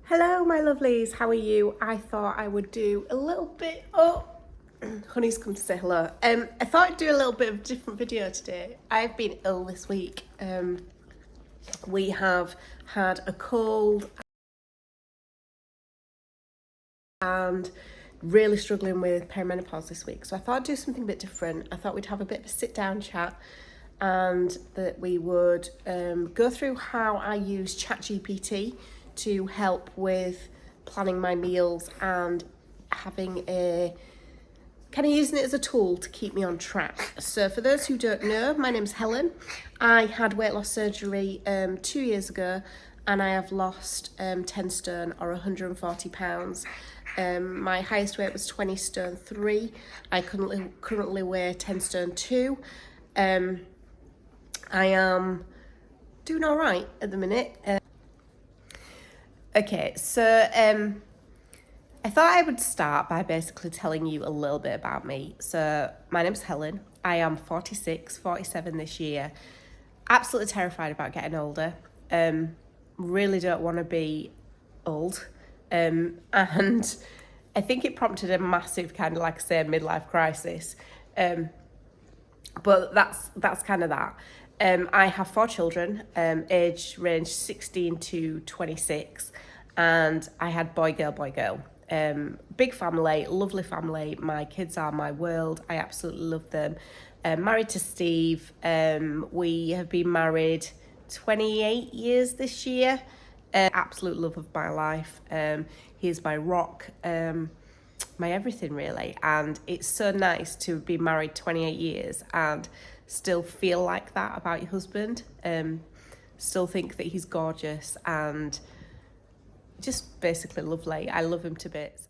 Hello, my lovelies. How are you? I thought I would do a little bit. Honey's come to say hello. I thought I'd do a little bit of a different video today. I've been ill this week. We have had a cold and really struggling with perimenopause this week. So I thought I'd do something a bit different. I thought we'd have a bit of a sit-down chat and that we would go through how I use ChatGPT to help with planning my meals and having a kind of using it as a tool to keep me on track. So for those who don't know, my name's Helen. I had weight loss surgery 2 years ago and I have lost 10 stone or 140 pounds. My highest weight was 20 stone 3. I currently weigh 10 stone 2. I am doing all right at the minute. Okay, so I thought I would start by basically telling you a little bit about me. So my name's Helen. I am 46, 47 this year. Absolutely terrified about getting older. Really don't want to be old. And I think it prompted a massive kind of, like I say, midlife crisis. But that's kind of that. I have 4 children, age range 16 to 26, and I had boy, girl. Big family, lovely family. My kids are my world. I absolutely love them. Married to Steve. We have been married 28 years this year. Absolute love of my life. He is my rock. My everything really, and it's so nice to be married 28 years and still feel like that about your husband. Still think that he's gorgeous and just basically lovely. I love him to bits.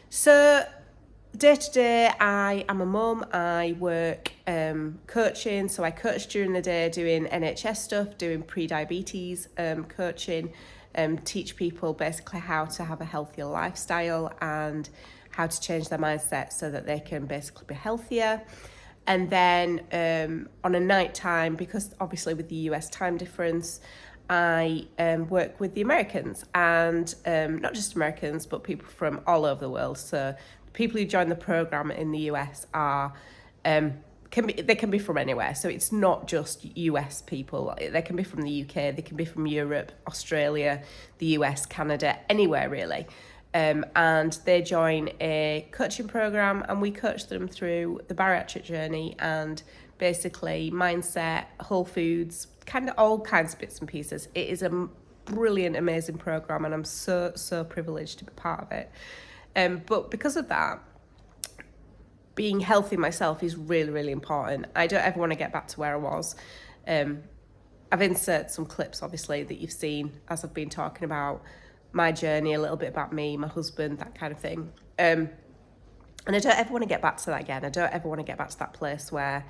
So day to day, I am a mum. I work coaching, so I coach during the day doing NHS stuff, doing pre-diabetes coaching, teach people basically how to have a healthier lifestyle and how to change their mindset so that they can basically be healthier. And then on a night time, because obviously with the US time difference, I work with the Americans, and not just Americans, but people from all over the world. So the people who join the program in the US are they can be from anywhere. So it's not just US people. They can be from the UK, they can be from Europe, Australia, the US, Canada, anywhere really. And they join a coaching program, and we coach them through the bariatric journey and basically mindset, whole foods, kind of all kinds of bits and pieces. It is a brilliant, amazing program, and I'm so privileged to be part of it. But because of that, being healthy myself is really important. I don't ever want to get back to where I was. I've inserted some clips, obviously, that you've seen as I've been talking about my journey, a little bit about me, my husband, that kind of thing. And I don't ever want to get back to that again. I don't ever want to get back to that place where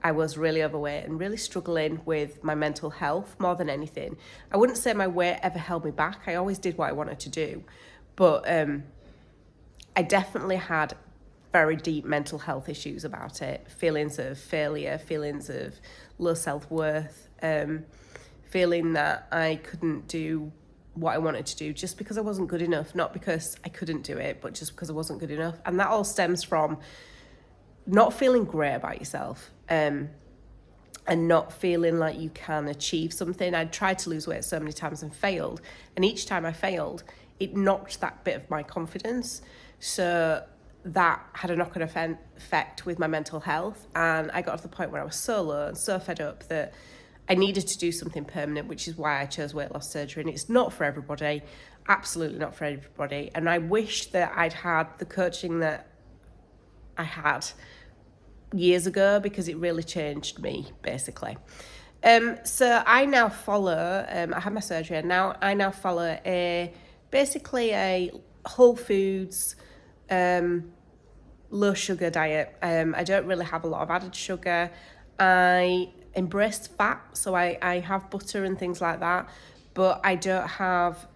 I was really overweight and really struggling with my mental health more than anything. I wouldn't say my weight ever held me back. I always did what I wanted to do. But I definitely had very deep mental health issues about it. Feelings of failure, feelings of low self-worth, feeling that I couldn't do what I wanted to do just because I wasn't good enough, not because I couldn't do it, but just because I wasn't good enough. And that all stems from not feeling great about yourself, and not feeling like you can achieve something. I tried to lose weight so many times and failed, and each time I failed, it knocked that bit of my confidence. So that had a knock-on effect with my mental health, and I got to the point where I was so low and so fed up that I needed to do something permanent, which is why I chose weight loss surgery. And it's not for everybody, absolutely not for everybody. And I wish that I'd had the coaching that I had years ago, because it really changed me, basically. So I now follow, I had my surgery, and now I follow basically a whole foods, low sugar diet. I don't really have a lot of added sugar. I embrace fat, so I have butter and things like that, but I don't have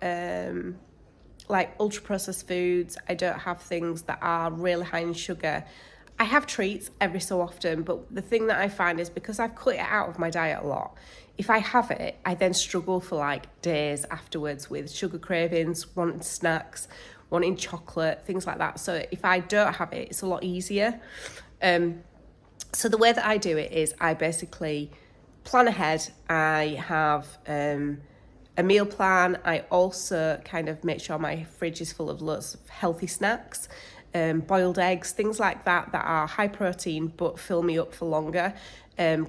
like ultra processed foods. I don't have things that are really high in sugar. I have treats every so often, but the thing that I find is because I've cut it out of my diet a lot, if I have it, I then struggle for like days afterwards with sugar cravings, wanting snacks, wanting chocolate, things like that. So if I don't have it, it's a lot easier. So the way that I do it is I basically plan ahead. I have a meal plan. I also kind of make sure my fridge is full of lots of healthy snacks, boiled eggs, things like that that are high protein but fill me up for longer.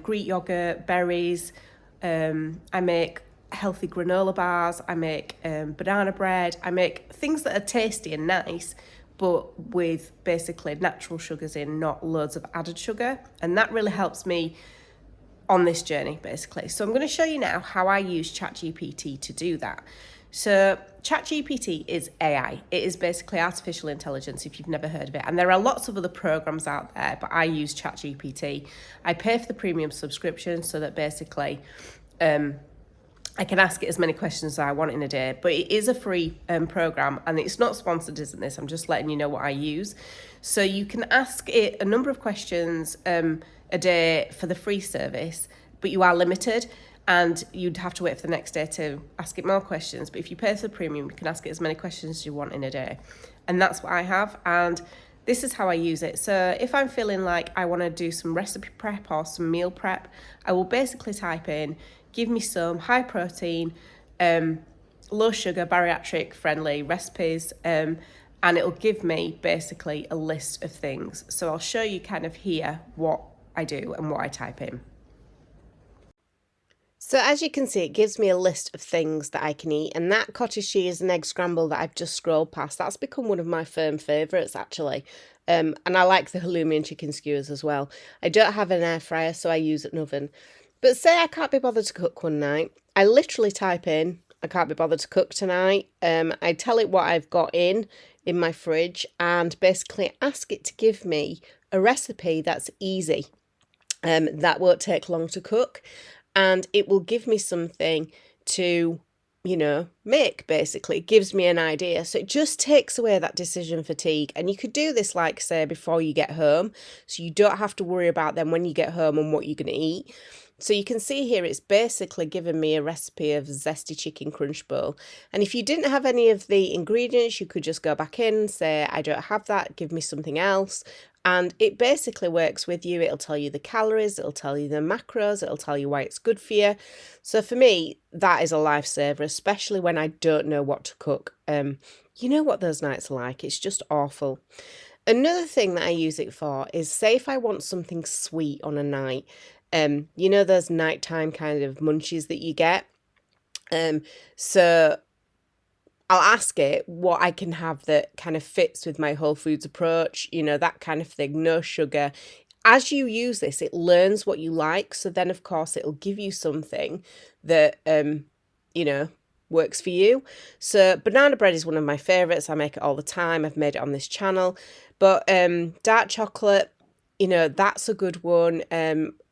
Greek yogurt, berries. I make healthy granola bars. I make banana bread. I make things that are tasty and nice, but with basically natural sugars in, not loads of added sugar. And that really helps me on this journey, basically. So I'm going to show you now how I use ChatGPT to do that. So ChatGPT is AI. It is basically artificial intelligence, if you've never heard of it. And there are lots of other programs out there, but I use ChatGPT. I pay for the premium subscription so that basically I can ask it as many questions as I want in a day, but it is a free program, and it's not sponsored, isn't this? I'm just letting you know what I use. So you can ask it a number of questions a day for the free service, but you are limited, and you'd have to wait for the next day to ask it more questions. But if you pay for the premium, you can ask it as many questions as you want in a day. And that's what I have. And this is how I use it. So if I'm feeling like I want to do some recipe prep or some meal prep, I will basically type in, give me some high protein, low sugar, bariatric friendly recipes, and it'll give me basically a list of things. So I'll show you kind of here what I do and what I type in. So as you can see, it gives me a list of things that I can eat, and that cottage cheese and egg scramble that I've just scrolled past, that's become one of my firm favourites actually. And I like the halloumi and chicken skewers as well. I don't have an air fryer, so I use an oven. But say I can't be bothered to cook one night, I literally type in, I can't be bothered to cook tonight. I tell it what I've got in my fridge and basically ask it to give me a recipe that's easy, that won't take long to cook. And it will give me something to, make, basically. It gives me an idea. So it just takes away that decision fatigue. And you could do this, like, say, before you get home. So you don't have to worry about them when you get home and what you're going to eat. So you can see here, it's basically given me a recipe of zesty chicken crunch bowl. And if you didn't have any of the ingredients, you could just go back in and say, I don't have that, give me something else. And it basically works with you. It'll tell you the calories, it'll tell you the macros, it'll tell you why it's good for you. So for me, that is a lifesaver, especially when I don't know what to cook. You know what those nights are like, it's just awful. Another thing that I use it for is, say if I want something sweet on a night, those nighttime kind of munchies that you get. So I'll ask it what I can have that kind of fits with my whole foods approach, that kind of thing, no sugar. As you use this, it learns what you like. So then, of course, it'll give you something that, works for you. So banana bread is one of my favourites. I make it all the time. I've made it on this channel. But dark chocolate, that's a good one.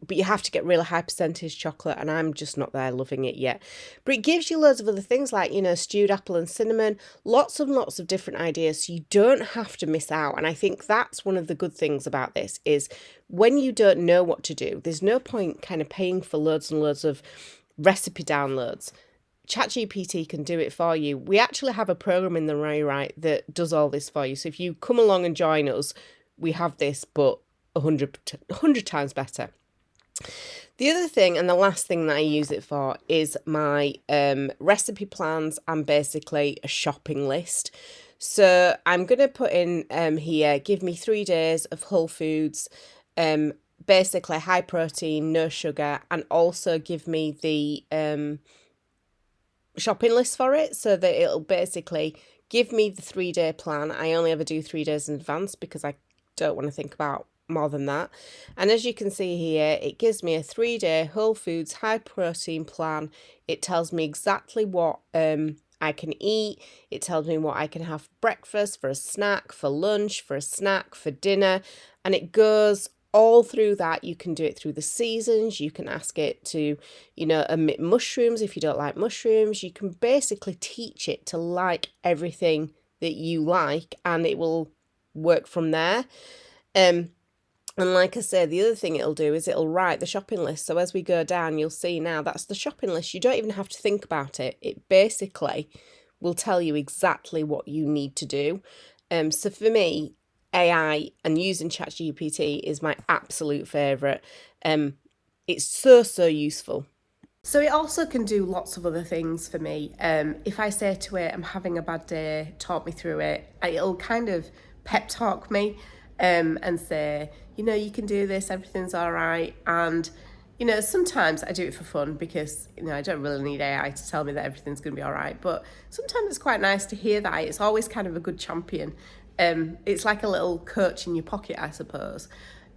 But you have to get really high percentage chocolate, and I'm just not there loving it yet. But it gives you loads of other things like, stewed apple and cinnamon, lots and lots of different ideas. So you don't have to miss out. And I think that's one of the good things about this is when you don't know what to do, there's no point kind of paying for loads and loads of recipe downloads. ChatGPT can do it for you. We actually have a program in the Right that does all this for you. So if you come along and join us, we have this, but 100 times better. The other thing, and the last thing that I use it for, is my recipe plans and basically a shopping list. So I'm going to put in here, give me 3 days of whole foods, basically high protein, no sugar, and also give me the shopping list for it, so that it'll basically give me the 3-day plan. I only ever do 3 days in advance because I don't want to think about more than that. And as you can see here, it gives me a 3-day whole foods high protein plan. It tells me exactly what I can eat. It tells me what I can have for breakfast, for a snack, for lunch, for a snack, for dinner, and it goes all through that. You can do it through the seasons. You can ask it to, omit mushrooms if you don't like mushrooms. You can basically teach it to like everything that you like, and it will work from there. And like I say, the other thing it'll do is it'll write the shopping list. So as we go down, you'll see now that's the shopping list. You don't even have to think about it. It basically will tell you exactly what you need to do. So for me, AI and using ChatGPT is my absolute favourite. It's so useful. So it also can do lots of other things for me. If I say to it, I'm having a bad day, talk me through it, it'll kind of pep talk me and say, you can do this, everything's all right. And, sometimes I do it for fun because, I don't really need AI to tell me that everything's going to be all right. But sometimes it's quite nice to hear that. It's always kind of a good champion. It's like a little coach in your pocket, I suppose.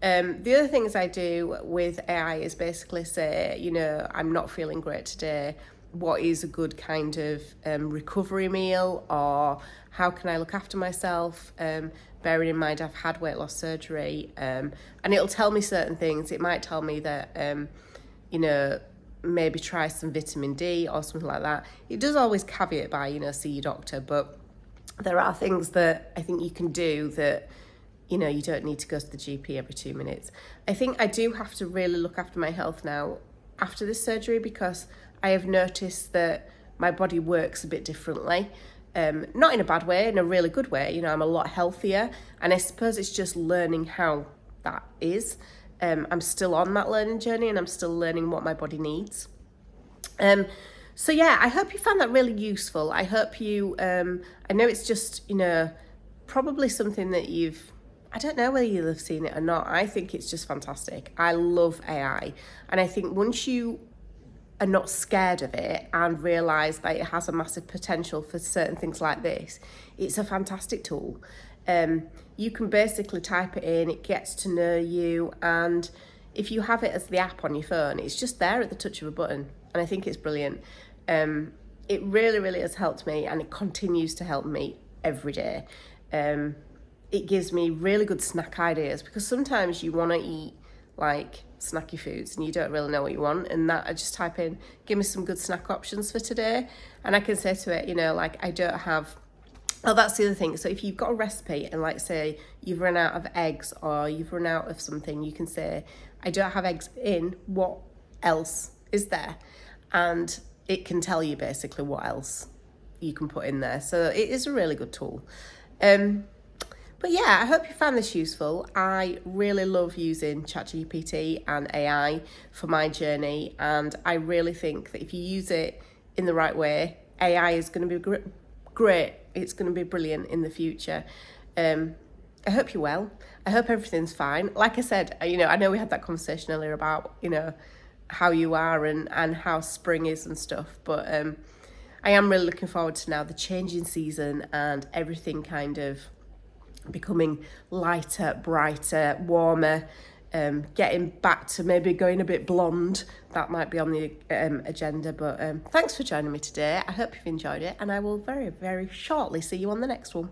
The other things I do with AI is basically say, I'm not feeling great today. What is a good kind of recovery meal, or how can I look after myself? Bearing in mind I've had weight loss surgery, and it'll tell me certain things. It might tell me that, maybe try some vitamin D or something like that. It does always caveat by, see your doctor, but there are things that I think you can do that you don't need to go to the GP every 2 minutes. I think I do have to really look after my health now after this surgery, because I have noticed that my body works a bit differently. Not in a bad way, in a really good way. I'm a lot healthier, and I suppose it's just learning how that is. I'm still on that learning journey, and I'm still learning what my body needs. So yeah, I hope you found that really useful. I hope you, I know it's just, probably something that I don't know whether you'll have seen it or not. I think it's just fantastic. I love AI. And I think once you are not scared of it and realise that it has a massive potential for certain things like this, it's a fantastic tool. You can basically type it in, it gets to know you, and if you have it as the app on your phone, it's just there at the touch of a button. And I think it's brilliant. It really has helped me, and it continues to help me every day. It gives me really good snack ideas, because sometimes you want to eat like snacky foods and you don't really know what you want, and that I just type in, give me some good snack options for today, and I can say to it, like I don't have. Oh, that's the other thing. So if you've got a recipe and like say you've run out of eggs or you've run out of something, you can say, I don't have eggs in, what else is there? And it can tell you basically what else you can put in there. So it is a really good tool. But yeah, I hope you found this useful. I really love using ChatGPT and AI for my journey, and I really think that if you use it in the right way, AI is going to be great. It's going to be brilliant in the future. I hope you're well. I hope everything's fine. Like I said, I know we had that conversation earlier about, how you are and how spring is and stuff, but I am really looking forward to now the changing season and everything kind of becoming lighter, brighter, warmer, getting back to maybe going a bit blonde. That might be on the agenda, but thanks for joining me today. I hope you've enjoyed it, and I will very shortly see you on the next one.